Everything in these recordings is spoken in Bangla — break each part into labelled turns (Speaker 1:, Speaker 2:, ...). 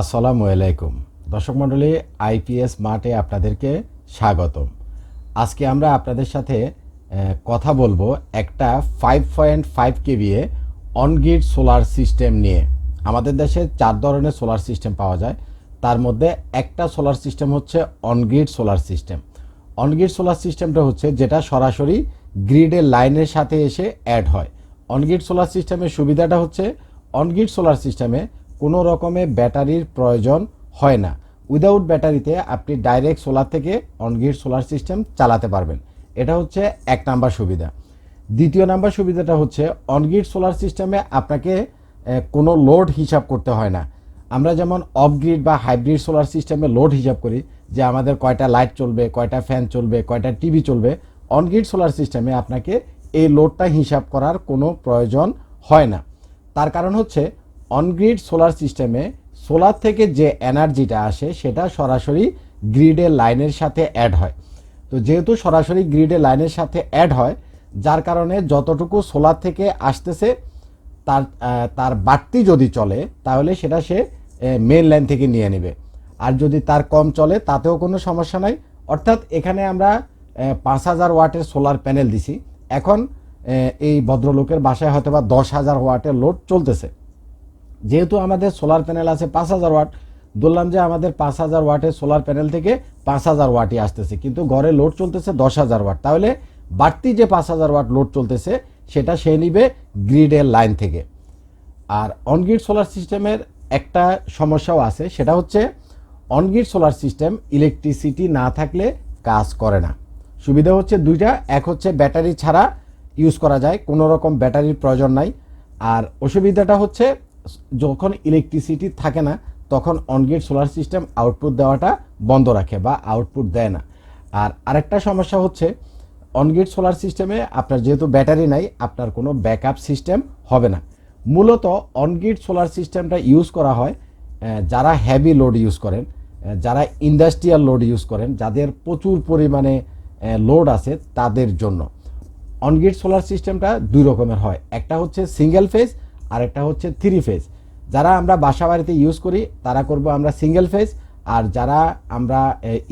Speaker 1: আসসালামু আলাইকুম দর্শক মণ্ডলী, আইপিএস মার্টে আপনাদেরকে স্বাগতম। আজকে আমরা আপনাদের সাথে কথা বলবো একটা 5.5 কেভিএ অনগ্রিড সোলার সিস্টেম নিয়ে। আমাদের দেশে 4 ধরনের সোলার সিস্টেম পাওয়া যায়, তার মধ্যে একটা সোলার সিস্টেম হচ্ছে on-grid solar system. On-grid solar সিস্টেমটা হচ্ছে যেটা সরাসরি গ্রিডের লাইনের সাথে এসে অ্যাড হয়। অনগ্রিড সোলার সিস্টেমের সুবিধাটা হচ্ছে অনগ্রিড সোলার সিস্টেমে কোনো রকমের ব্যাটারির প্রয়োজন হয় না। উইদাউট ব্যাটারিতে আপনি ডাইরেক্ট সোলার থেকে অনগ্রিড সোলার সিস্টেম চালাতে পারবেন। এটা হচ্ছে এক নাম্বার সুবিধা। দ্বিতীয় নাম্বার সুবিধাটা হচ্ছে অনগ্রিড সোলার সিস্টেমে আপনাকে কোনো লোড হিসাব করতে হয় না। আমরা যেমন অফগ্রিড বা হাইব্রিড সোলার সিস্টেমে লোড হিসাব করি, যে আমাদের কয়টা লাইট চলবে, কয়টা ফ্যান চলবে, কয়টা টিভি চলবে। অনগ্রিড সোলার সিস্টেমে আপনাকে এই লোডটা হিসাব করার কোনো প্রয়োজন হয় না। তার কারণ হচ্ছে অনগ্রিড সোলার সিস্টেমে সোলার থেকে যে এনার্জিটা আসে সেটা সরাসরি গ্রিডের লাইনের সাথে অ্যাড হয়। তো যেহেতু সরাসরি গ্রিডের লাইনের সাথে অ্যাড হয়, যার কারণে যতটুকু সোলার থেকে আসতেছে তার বাড়তি যদি চলে তাহলে সেটা সে মেন লাইন থেকে নিয়ে নেবে, আর যদি তার কম চলে তাতেও কোনো সমস্যা নাই। অর্থাৎ এখানে আমরা 5000 ওয়াটের সোলার প্যানেল দিছি, এখন এই ভদ্রলোকের বাসায় হয়তো বা 10,000 ওয়াটের লোড চলতেছে। যেহেতু আমাদের সোলার প্যানেল আছে 5000 ওয়াট, ধরলাম যে আমাদের 5000 ওয়াটের সোলার প্যানেল থেকে 5000 ওয়াটই আসতেছে, কিন্তু ঘরে লোড চলতেছে 10,000 ওয়াট। তাহলে বাড়তি যে 5000 ওয়াট লোড চলতেছে সেটা সে নিবে গ্রিডের লাইন থেকে। আর অনগ্রিড সোলার সিস্টেমের একটা সমস্যাও আছে, সেটা হচ্ছে অনগ্রিড সোলার সিস্টেম ইলেকট্রিসিটি না থাকলে কাজ করে না। সুবিধা হচ্ছে দুইটা, এক হচ্ছে ব্যাটারি ছাড়া ইউজ করা যায়, কোনো রকম ব্যাটারির প্রয়োজন নাই। আর অসুবিধাটা হচ্ছে যখন ইলেকট্রিসিটি থাকে না তখন অনগ্রিড সোলার সিস্টেম আউটপুট দেওয়াটা বন্ধ রাখে বা আউটপুট দেয় না। আর আরেকটা সমস্যা হচ্ছে অনগ্রিড সোলার সিস্টেমে আপনার যেহেতু ব্যাটারি নাই, আপনার কোনো ব্যাকআপ সিস্টেম হবে না। মূলত অনগ্রিড সোলার সিস্টেমটা ইউজ করা হয় যারা হেভি লোড ইউজ করেন, যারা ইন্ডাস্ট্রিয়াল লোড ইউজ করেন, যাদের প্রচুর পরিমাণে লোড আছে তাদের জন্য। অনগ্রিড সোলার সিস্টেমটা দুই রকমের হয়, একটা হচ্ছে সিঙ্গেল ফেজ আর একটা হচ্ছে 3 ফেজ। যারা আমরা বাসা বাড়িতে ইউজ করি তারা করব আমরা সিঙ্গেল ফেজ, আর যারা আমরা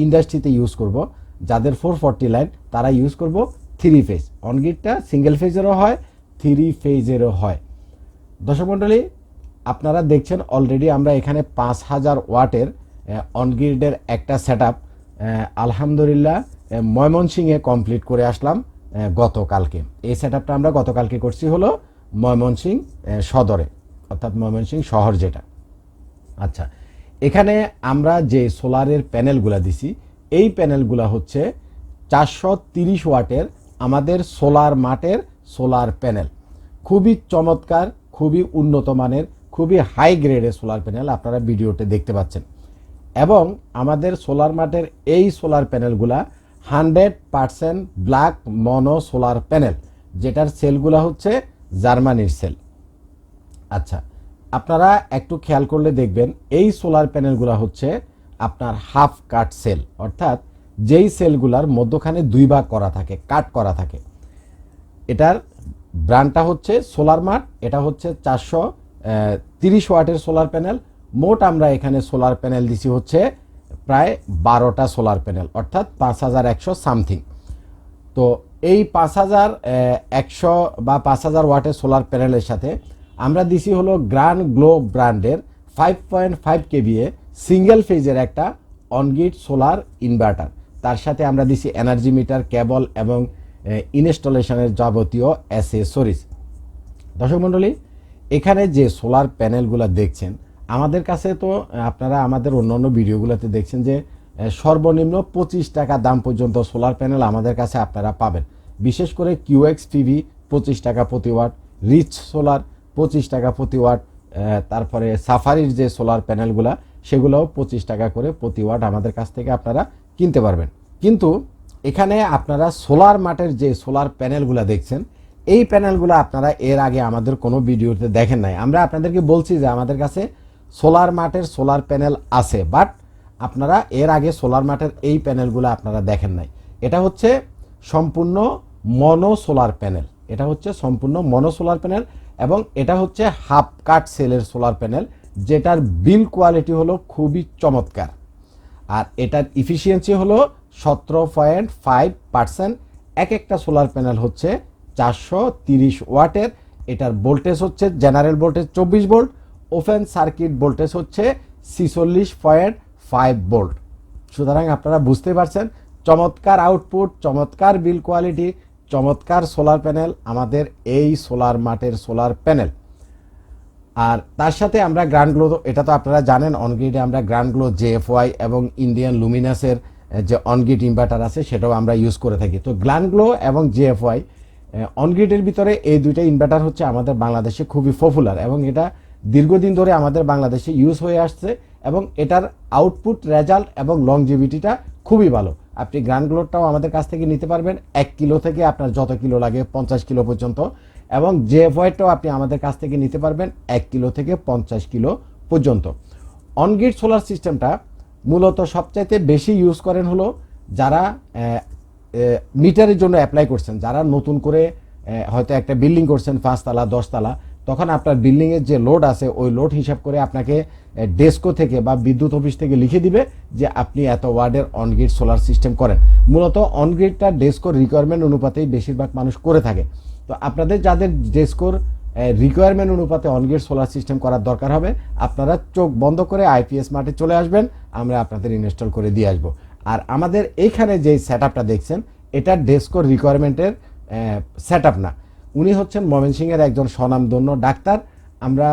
Speaker 1: ইন্ডাস্ট্রিতে ইউজ করব, যাদের 440 লাইন, তারা ইউজ করব 3 ফেজ। অনগ্রিডটা সিঙ্গেল ফেজেরও হয়, 3 ফেজেরও হয়। দর্শক মণ্ডলী, আপনারা দেখছেন অলরেডি আমরা এখানে 5000 ওয়াটের অনগ্রিডের একটা সেটআপ আলহামদুলিল্লাহ ময়মনসিংহে কমপ্লিট করে আসলাম গতকালকে। এই সেটআপটা আমরা গতকালকে করছি হলো ময়মনসিংহ সদরে, অর্থাৎ ময়মনসিংহ শহর যেটা। আচ্ছা, এখানে আমরা যে সোলারের প্যানেলগুলো দিছি, এই প্যানেলগুলো হচ্ছে 430 ওয়াটের আমাদের সোলার মার্টের সোলার প্যানেল। খুবই চমৎকার, খুবই উন্নত মানের, খুবই হাই গ্রেডের সোলার প্যানেল আপনারা ভিডিওতে দেখতে পাচ্ছেন। এবং আমাদের সোলার মার্টের এই সোলার প্যানেলগুলা 100% ব্ল্যাক মনো সোলার প্যানেল, যেটার সেলগুলো হচ্ছে জার্মানির সেল। আচ্ছা, আপনারা একটু খেয়াল করলে দেখবেন এই সোলার প্যানেলগুলো হচ্ছে আপনার হাফ কাট সেল, অর্থাৎ যেই সেলগুলার মধ্যখানে 2 ভাগ করা থাকে, কাট করা থাকে। এটার ব্র্যান্ডটা হচ্ছে সোলার মার্ট। এটা হচ্ছে 430 ওয়াটের সোলার প্যানেল। মোট আমরা এখানে সোলার প্যানেল দিছি হচ্ছে প্রায় 12টা সোলার প্যানেল, অর্থাৎ 5100 সামথিং। তো এই 5100 বা 5000 ওয়াটের সোলার প্যানেলের সাথে আমরা দিছি হলো গ্র্যান্ড গ্লোব ব্র্যান্ডের 5.5 কেভিএ সিঙ্গেল ফেজের একটা অনগ্রিড সোলার ইনভার্টার। তার সাথে আমরা দিছি এনার্জি মিটার, কেবল এবং ইনস্টলেশনের যাবতীয় অ্যাসেসরিজ। দর্শক মণ্ডলী, এখানে যে সোলার প্যানেলগুলো দেখছেন, আমাদের কাছে তো আপনারা আমাদের অন্যান্য ভিডিওগুলোতে দেখছেন যে সর্বনিম্ন 25 টাকা দাম পর্যন্ত সোলার প্যানেল আমাদের কাছে আপনারা পাবেন। বিশেষ করে কিউএক্স পিভি 25 টাকা প্রতি ওয়াট, রিচ সোলার 25 টাকা প্রতি ওয়াট, তারপরে সাফারির যে সোলার প্যানেলগুলো সেগুলোও 25 টাকা করে প্রতি ওয়াট আমাদের কাছ থেকে আপনারা কিনতে পারবেন। কিন্তু এখানে আপনারা সোলার মার্টের যে সোলার প্যানেলগুলো দেখছেন, এই প্যানেলগুলো আপনারা এর আগে আমাদের কোনো ভিডিওতে দেখেন নাই। আমরা আপনাদেরকে বলছি যে আমাদের কাছে সোলার মার্টের সোলার প্যানেল আছে, বাট আপনারা এর আগে সোলার মার্টের এই প্যানেলগুলো আপনারা দেখেন নাই। এটা হচ্ছে সম্পূর্ণ মনো সোলার প্যানেল, এটা হচ্ছে সম্পূর্ণ মনো সোলার প্যানেল, এবং এটা হচ্ছে হাফ কাট সেলের সোলার প্যানেল, যেটার বিল কোয়ালিটি হলো খুবই চমৎকার। আর এটার ইফিসিয়েন্সি হলো 17.5%। এক একটা সোলার প্যানেল হচ্ছে 430 ওয়াটের। এটার ভোল্টেজ হচ্ছে general voltage 24 volt, open circuit voltage হচ্ছে 46.5 ভোল্ট। সুতরাং আপনারা বুঝতে পারছেন চমৎকার আউটপুট, চমৎকার বিল কোয়ালিটি, চমৎকার সোলার প্যানেল আমাদের এই সোলার মার্টের সোলার প্যানেল। আর তার সাথে আমরা গ্র্যান্ড গ্লো, এটা তো আপনারা জানেন অনগ্রিডে আমরা গ্র্যান্ড গ্লো জেএফওয়াই এবং ইন্ডিয়ান লুমিনাসের যে অনগ্রিড ইনভার্টার আছে সেটাও আমরা ইউজ করে থাকি। তো গ্র্যান্ড গ্লো এবং জেএফওয়াই অনগ্রিডের ভিতরে এই দুইটা ইনভার্টার হচ্ছে আমাদের বাংলাদেশে খুবই পপুলার এবং এটা দীর্ঘদিন ধরে আমাদের বাংলাদেশে ইউজ হয়ে আসছে এবং এটার আউটপুট রেজাল্ট এবং লংজিভিটিটা খুবই ভালো। আপনি গ্র্যান্ড গ্লোটাও আমাদের কাছ থেকে নিতে পারবেন 1 কিলো থেকে আপনার যত কিলো লাগে 50 কিলো পর্যন্ত, এবং জেএফওয়াইটাও আপনি আমাদের কাছ থেকে নিতে পারবেন 1 কিলো থেকে 50 কিলো পর্যন্ত। অনগ্রিড সোলার সিস্টেমটা মূলত সবচাইতে বেশি ইউজ করেন হলো যারা মিটারের জন্য অ্যাপ্লাই করছেন, যারা নতুন করে হয়তো একটা বিল্ডিং করছেন 5 তলা 10 তলা, তখন আপনার বিল্ডিংয়ের যে লোড আছে ওই লোড হিসাব করে আপনাকে ডেস্কো থেকে বা বিদ্যুৎ অফিস থেকে লিখে দিবে যে আপনি এত ওয়ার্ডের অনগ্রিড সোলার সিস্টেম করেন। মূলত অনগ্রিডটা ডেস্কোর রিকোয়ারমেন্ট অনুপাতেই বেশিরভাগ মানুষ করে থাকে। তো আপনাদের যাদের ডেস্কোর রিকোয়ারমেন্ট অনুপাতে অনগ্রিড সোলার সিস্টেম করার দরকার হবে, আপনারা চোখ বন্ধ করে আইপিএস মার্টে চলে আসবেন, আমরা আপনাদের ইনস্টল করে দিয়ে আসবো। আর আমাদের এইখানে যে সেট আপটা দেখছেন এটা ডেস্কোর রিকোয়ারমেন্টের সেট আপ না। উনি হচ্ছেন ময়মনসিংহের একজন স্বনামধন্য ডাক্তার, আমরা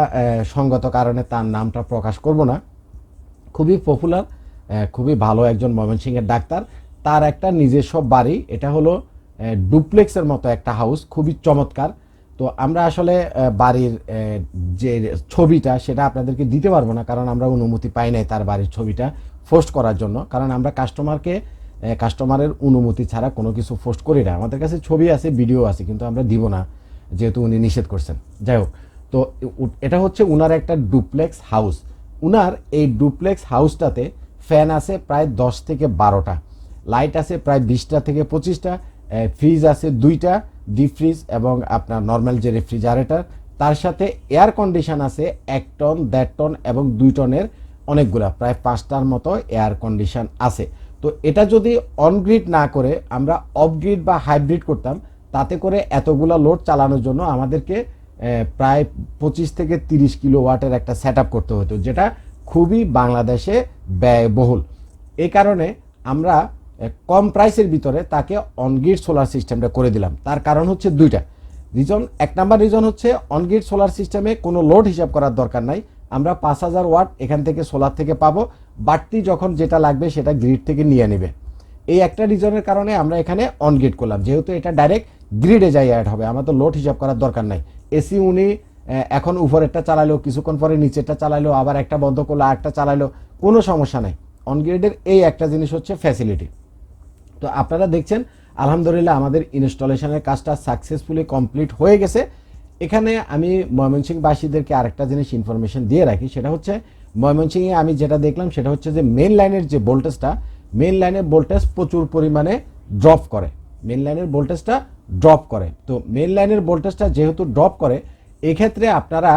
Speaker 1: সঙ্গত কারণে তার নামটা প্রকাশ করব না। খুবই পপুলার, খুবই ভালো একজন ময়মনসিংহের ডাক্তার। তার একটা নিজস্ব বাড়ি, এটা হলো ডুপ্লেক্সের মতো একটা হাউস, খুবই চমৎকার। তো আমরা আসলে বাড়ির যে ছবিটা সেটা আপনাদেরকে দিতে পারবো না, কারণ আমরা অনুমতি পাই নাই তার বাড়ির ছবিটা পোস্ট করার জন্য, কারণ আমরা কাস্টমারের অনুমতি ছাড়া কোনো কিছু পোস্ট করি না। আমাদের কাছে ছবি আছে, ভিডিও আছে, কিন্তু আমরা দিব না যেহেতু উনি নিষেধ করছেন। যাই হোক, তো এটা হচ্ছে উনার একটা ডুপ্লেক্স হাউস। উনার এই ডুপ্লেক্স হাউসটাতে ফ্যান আছে প্রায় 10 থেকে 12টা, লাইট আছে প্রায় 20টা থেকে 25টা, ফ্রিজ আছে 2টা, ডিপ ফ্রিজ এবং আপনার নর্মাল যে রেফ্রিজারেটর, তার সাথে এয়ার কন্ডিশন আছে 1 টন 1.5 টন এবং 2 টনের অনেকগুলা, প্রায় 5টার মতো এয়ার কন্ডিশন আছে। তো এটা যদি অনগ্রিড না করে আমরা অফগ্রিড বা হাইব্রিড করতাম, তাতে করে এতগুলা লোড চালানোর জন্য আমাদেরকে প্রায় 25 থেকে 30 কিলো ওয়াটের একটা সেট করতে হতো, যেটা খুবই বাংলাদেশে ব্যয়বহুল। এই কারণে আমরা কম প্রাইসের ভিতরে তাকে অনগ্রিড সোলার সিস্টেমটা করে দিলাম। তার কারণ হচ্ছে দুইটা রিজন। 1 নাম্বার রিজন হচ্ছে অনগ্রিড সোলার সিস্টেমে কোনো লোড হিসাব করার দরকার নাই, আমরা 5000 ওয়াট এখান থেকে সোলার থেকে পাবো, বাড়তি যখন যেটা লাগবে সেটা গ্রিড থেকে নিয়ে নেবে। এই একটা রিজনের কারণে আমরা এখানে অনগ্রিড করলাম, যেহেতু এটা ডাইরেক্ট গ্রিডে যাই অ্যাড হবে, আমাদের লোড হিসাব করার দরকার নাই। এসি উনি এখন উপরেরটা চালাইলো, কিছুক্ষণ পরে নিচেরটা চালাইলো, আবার একটা বন্ধ করলো আরেকটা চালাইলো, কোনো সমস্যা নাই। অনগ্রিডের এই একটা জিনিস হচ্ছে ফ্যাসিলিটি। তো আপনারা দেখছেন আলহামদুলিল্লাহ আমাদের ইনস্টলেশনের কাজটা সাকসেসফুলি কমপ্লিট হয়ে গেছে। এখানে আমি ময়মনসিংহবাসীদেরকে আরেকটা জিনিস ইনফরমেশন দিয়ে রাখি, সেটা হচ্ছে ময়মনসিংহে আমি যেটা দেখলাম সেটা হচ্ছে যে মেন লাইনের যে ভোল্টেজটা, মেন লাইনের ভোল্টেজ প্রচুর পরিমাণে ড্রপ করে, মেন লাইনের ভোল্টেজটা ড্রপ করে। তো মেন লাইনের ভোল্টেজটা যেহেতু ড্রপ করে, এক্ষেত্রে আপনারা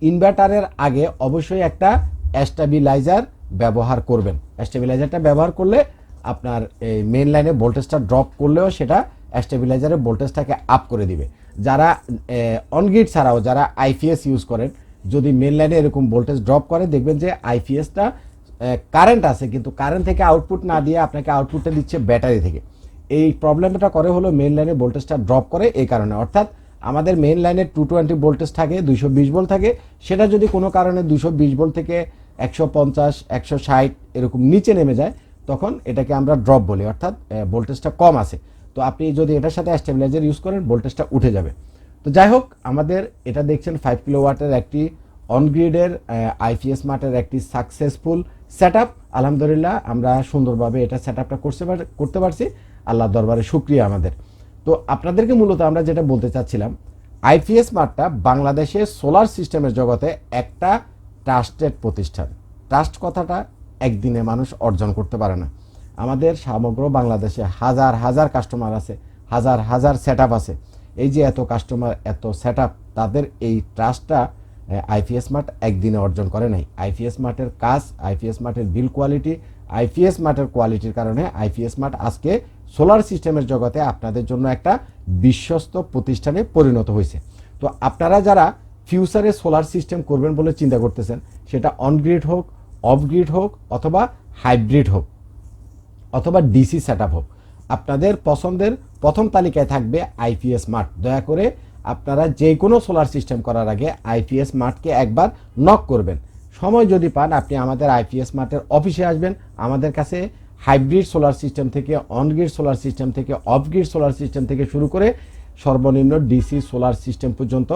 Speaker 1: ইনভার্টারের আগে অবশ্যই একটা স্টেবিলাইজার ব্যবহার করবেন। স্টেবিলাইজারটা ব্যবহার করলে আপনার এই মেন লাইনে ভোল্টেজটা ড্রপ করলেও সেটা স্টেবিলাইজারের ভোল্টেজটাকে আপ করে দিবে। যারা অনগ্রিড ছাড়াও যারা আইপিএস ইউজ করেন, যদি মেন লাইনে এরকম ভোল্টেজ ড্রপ করে, দেখবেন যে আইপিএসটা কারেন্ট আছে কিন্তু কারেন্ট থেকে আউটপুট না দিয়ে আপনাকে আউটপুটটা দিচ্ছে ব্যাটারি থেকে। এই প্রবলেমটা করে হলো মেন লাইনে ভোল্টেজটা ড্রপ করে এই কারণে। অর্থাৎ আমাদের মেন লাইনে 220 ভোল্টেজ থাকে, 220 ভোল্ট থাকে, সেটা যদি কোনো কারণে 220 ভোল্ট থেকে 150 160 এরকম নিচে নেমে যায়, তখন এটাকে আমরা ড্রপ বলি, অর্থাৎ ভোল্টেজটা কম আছে। তো আপনি যদি এটার সাথে স্টেবিলাইজার ইউজ করেন, ভোল্টেজটা উঠে যাবে। তো যাই হোক, আমাদের এটা দেখছেন 5 কিলোওয়াটের একটি অনগ্রিডের আইপিএস মার্টের একটি সাকসেসফুল সেট আপ। আলহামদুলিল্লাহ আমরা সুন্দরভাবে এটা সেট আপটা করতে পারছি, আল্লাহ দরবারে শুকরিয়া আমাদের। তো আপনাদেরকে মূলত আমরা যেটা বলতে চাচ্ছিলাম, আইপিএস মার্টটা বাংলাদেশের সোলার সিস্টেমের জগতে একটা ট্রাস্টেড প্রতিষ্ঠান। ট্রাস্ট কথাটা একদিনে মানুষ অর্জন করতে পারে না। আমাদের সমগ্র বাংলাদেশে হাজার হাজার কাস্টমার আছে, হাজার হাজার সেট আছে। এই যে এত কাস্টমার, এত সেট তাদের এই ট্রাস্টটা আইপিএস মার্ট একদিনে অর্জন করে নাই। আইপিএস মার্টের কাজ, আইপিএস মার্টের বিল কোয়ালিটি, আইপিএস মার্টের কোয়ালিটির কারণে আইপিএস মার্ট আজকে সোলার সিস্টেমের জগতে আপনাদের জন্য একটা বিশ্বস্ত প্রতিষ্ঠানে পরিণত হয়েছে। তো আপনারা যারা ফিউচারে সোলার সিস্টেম করবেন বলে চিন্তা করতেছেন, সেটা অনগ্রিড হোক, অফ গ্রিড হোক, অথবা হাইব্রিড হোক, অথবা ডিসি সেটআপ হোক, আপনাদের পছন্দের প্রথম তালিকায় থাকবে আইপিএস মার্ট। দয়া করে আপনারা যে কোনো সোলার সিস্টেম করার আগে আইপিএস মার্টকে একবার নক করবেন। সময় যদি পান আপনি আমাদের আইপিএস মার্টের অফিসে আসবেন। আমাদের কাছে হাইব্রিড সোলার সিস্টেম থেকে, অনগ্রিড সোলার সিস্টেম থেকে, অফগ্রিড সোলার সিস্টেম থেকে শুরু করে সর্বনিম্ন ডিসি সোলার সিস্টেম পর্যন্ত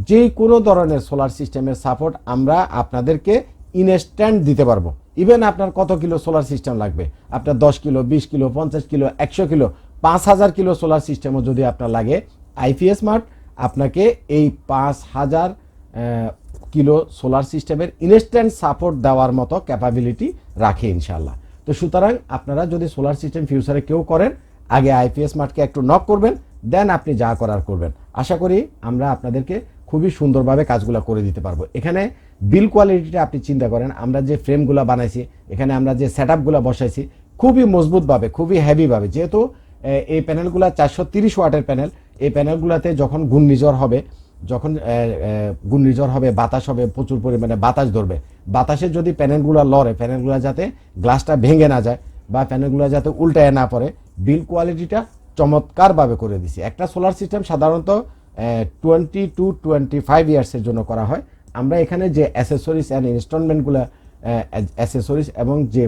Speaker 1: যে কোনো ধরনের সোলার সিস্টেমের সাপোর্ট আমরা আপনাদেরকে ইনস্ট্যান্ট দিতে পারবো। ইভেন আপনার কত কিলো সোলার সিস্টেম লাগবে, আপনার 10 kilo, 20 kilo, 50 kilo, 100 kilo, 5000 kilo solar সিস্টেমও যদি আপনার লাগে, আইপিএস মার্ট আপনাকে এই 5000 কিলো সোলার সিস্টেমের ইনস্ট্যান্ট সাপোর্ট দেওয়ার মতো ক্যাপাবিলিটি রাখে ইনশাল্লাহ। তো সুতরাং আপনারা যদি সোলার সিস্টেম ফিউচারে কেউ করেন, আগে আইপিএস মার্টকে একটু নক করবেন, দেন আপনি যা করার করবেন। আশা করি আমরা আপনাদেরকে খুবই সুন্দরভাবে কাজগুলো করে দিতে পারবো। এখানে বিল কোয়ালিটিটা আপনি চিন্তা করেন, আমরা যে ফ্রেমগুলো বানাইছি, এখানে আমরা যে সেটআপগুলো বসাইছি, খুবই মজবুতভাবে, খুবই হেভিভাবে। যেহেতু এই প্যানেলগুলো 430 ওয়াটের প্যানেল, এই প্যানেলগুলোতে যখন ঘূর্ণিঝড় হবে, বাতাস হবে, প্রচুর পরিমাণে বাতাস ধরবে, বাতাসে যদি প্যানেলগুলো লড়ে, প্যানেলগুলো যাতে গ্লাসটা ভেঙে না যায় বা প্যানেলগুলো যাতে উল্টায় না পড়ে, বিল কোয়ালিটিটা চমৎকারভাবে করে দিছি। একটা সোলার সিস্টেম সাধারণত 20 to 25 ইয়ার্সের জন্য করা হয়। আমরা এখানে যে অ্যাসেসরিজ অ্যান্ড ইনস্টলমেন্টগুলো, অ্যাসেসরিজ এবং যে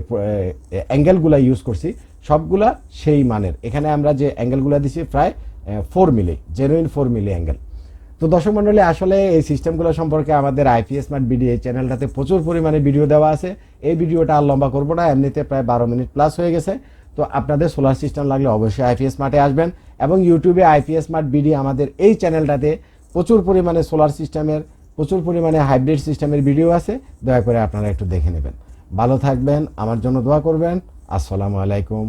Speaker 1: অ্যাঙ্গেলগুলো ইউজ করছি সবগুলা সেই মানের। এখানে আমরা যে অ্যাঙ্গেলগুলো দিছি প্রায় 4 মিলি, জেনুইন 4 মিলি অ্যাঙ্গেল। তো দর্শক মণ্ডলী, আসলে এই সিস্টেমগুলো সম্পর্কে আমাদের আইপিএস স্মার্ট বিডি এই চ্যানেলটাতে প্রচুর পরিমাণে ভিডিও দেওয়া আছে। এই ভিডিওটা আর লম্বা করবো না, এমনিতে প্রায় 12 মিনিট প্লাস হয়ে গেছে। তো আপনাদের সোলার সিস্টেম লাগলে অবশ্যই আইপিএস স্মার্টে আসবেন, এবং ইউটিউবে আইপিএস স্মার্ট বিডি আমাদের এই চ্যানেলটাতে প্রচুর পরিমাণে সোলার সিস্টেমের, প্রচুর পরিমাণে হাইব্রিড সিস্টেমের ভিডিও আছে। দয়া করে আপনারা একটু দেখে নেবেন। ভালো থাকবেন, আমার জন্য দোয়া করবেন। আসসালামু আলাইকুম।